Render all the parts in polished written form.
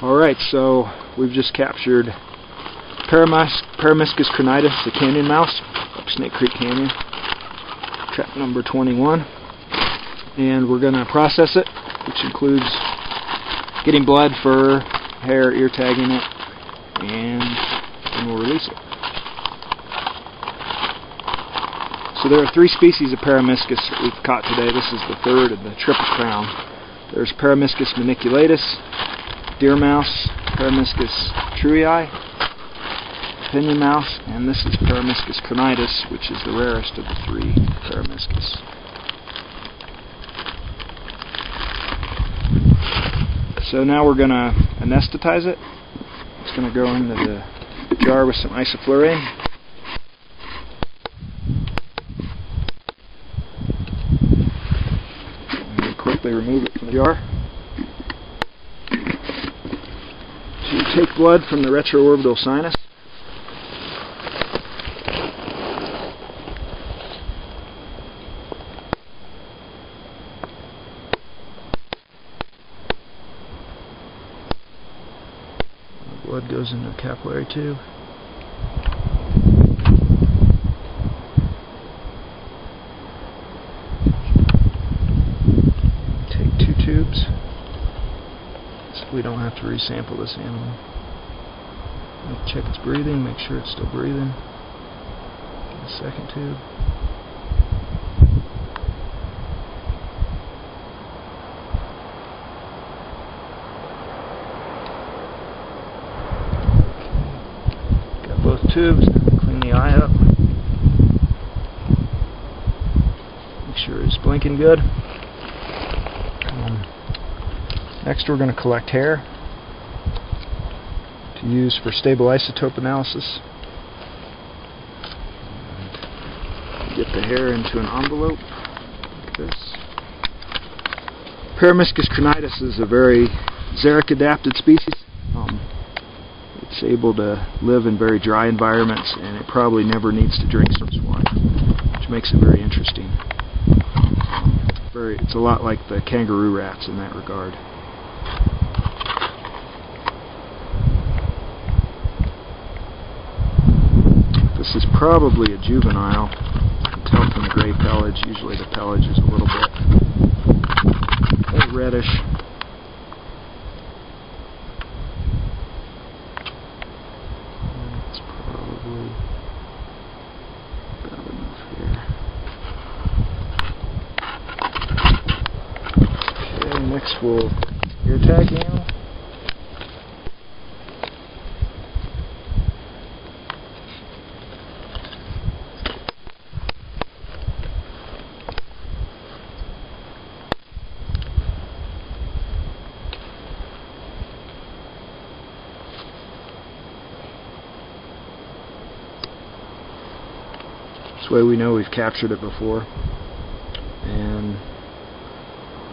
Alright, so we've just captured Peromyscus crinitus, the canyon mouse, up Snake Creek Canyon, trap number 21. And we're going to process it, which includes getting blood, fur, hair, ear tagging it, and then we'll release it. So there are 3 species of Peromyscus that we've caught today. This is the 3rd of the triple crown. There's Peromyscus maniculatus, deer mouse, Peromyscus truei, pinion mouse, and this is Peromyscus crinitus, which is the rarest of the 3 Peromyscus. So now we're going to anesthetize it. It's going to go into the jar with some isoflurane. And quickly remove it from the jar. So you take blood from the retroorbital sinus. Blood goes into a capillary tube. Take 2 tubes so we don't have to resample this animal. Check its breathing, make sure it's still breathing. Get a 2nd tube. Both tubes, clean the eye up, make sure it's blinking good. Next we're going to collect hair to use for stable isotope analysis. Get the hair into an envelope like this. Peromyscus crinitus is a very xeric adapted species. It's able to live in very dry environments, and it probably never needs to drink source water, which makes it very interesting. It's a lot like the kangaroo rats in that regard. This is probably a juvenile. You can tell from the gray pelage. Usually the pelage is a little bit reddish. About enough here. Okay, next we'll ear tag the animal. This way we know we've captured it before. And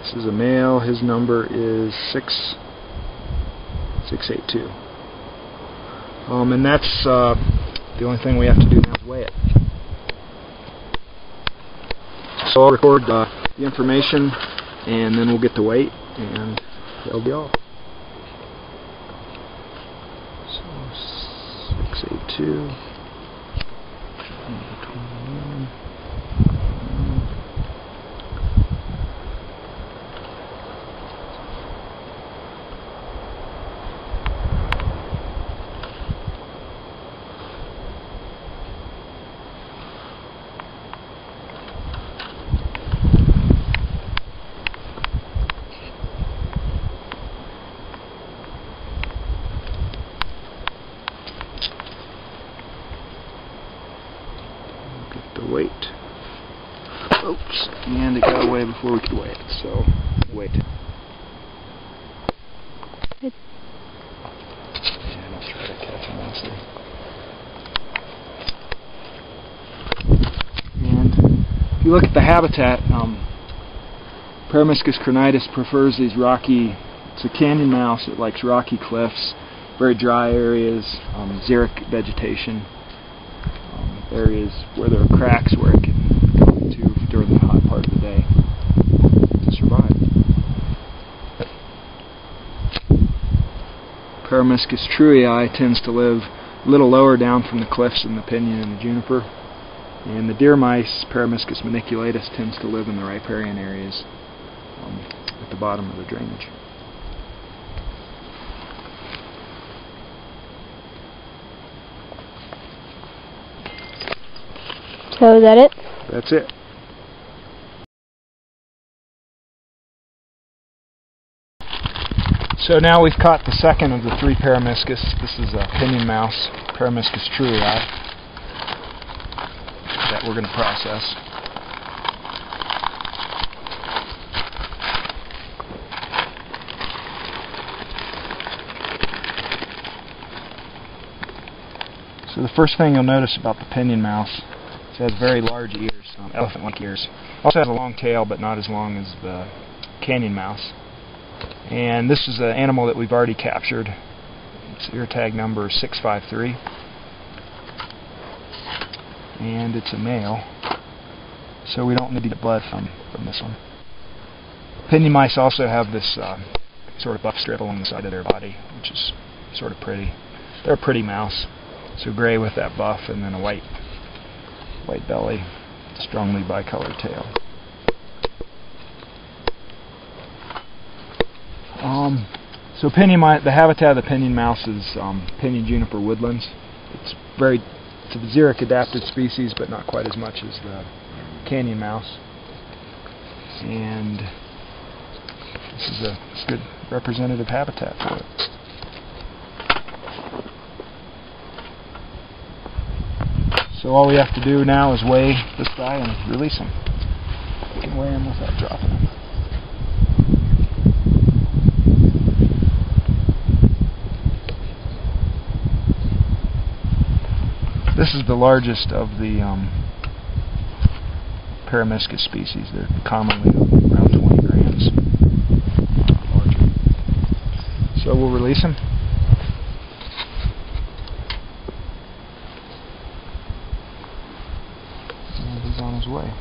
this is a male. His number is 682. And that's the only thing we have to do now is weigh it. So I'll record the information, and then we'll get the weight, and that'll be all. So 682. 21. The weight. Oops, and it got away before we could weigh it, so wait. And I'll try to catch him nicely. And if you look at the habitat, Peromyscus crinitus prefers these rocky, it's a canyon mouse, it likes rocky cliffs, very dry areas, xeric vegetation. Areas where there are cracks where it can go into during the hot part of the day to survive. Peromyscus truii tends to live a little lower down from the cliffs than the pinyon and the juniper. And the deer mice, Peromyscus maniculatus, tends to live in the riparian areas at the bottom of the drainage. So is that it? That's it. So now we've caught the second of the three Peromyscus. This is a pinyon mouse, Peromyscus truii, that we're going to process. So the first thing you'll notice about the pinyon mouse is it has very large ears, elephant-like ears. It also has a long tail, but not as long as the canyon mouse. And this is an animal that we've already captured. Its ear tag number is 653. And it's a male, so we don't need to get blood from this one. Pinyon mice also have this sort of buff strip along the side of their body, which is sort of pretty. They're a pretty mouse. So gray with that buff and then a white belly, strongly bicolored tail. So the habitat of the pinyon mouse is pinyon juniper woodlands. It's a xeric adapted species, but not quite as much as the canyon mouse. And this is a good representative habitat for it. So all we have to do now is weigh this guy and release him. We can weigh him without dropping him. This is the largest of the Peromyscus species. They're commonly around 20 grams. Larger. So we'll release him. And he's on his way.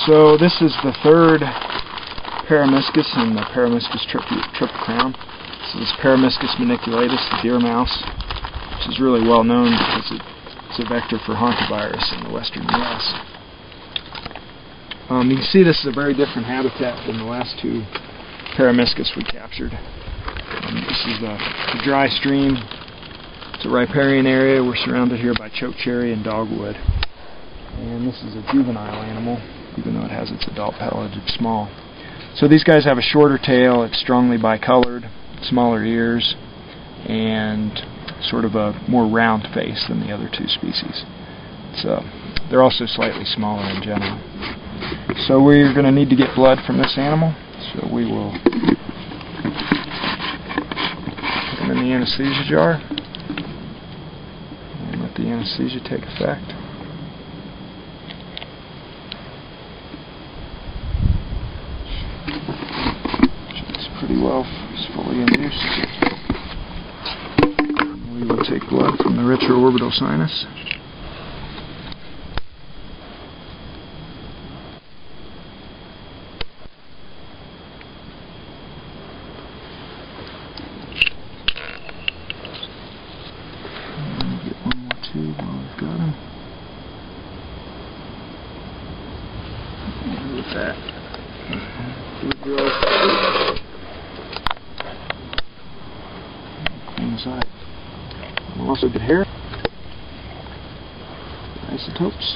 So this is the third Peromyscus in the Peromyscus triple crown. This is Peromyscus maniculatus, the deer mouse, which is really well known because it's a vector for hantavirus in the western U.S. You can see this is a very different habitat than the last two Peromyscus we captured. This is a dry stream. It's a riparian area. We're surrounded here by chokecherry and dogwood. And this is a juvenile animal. Even though it has its adult pelage, it's small. So these guys have a shorter tail, it's strongly bicolored, smaller ears, and sort of a more round face than the other two species. So they're also slightly smaller in general. So we're going to need to get blood from this animal, so we will put him in the anesthesia jar and let the anesthesia take effect. Pretty well, it's fully induced. We will take blood from the retroorbital sinus. And get one more tube while we've got him. And with that, inside. Also good hair. Isotopes.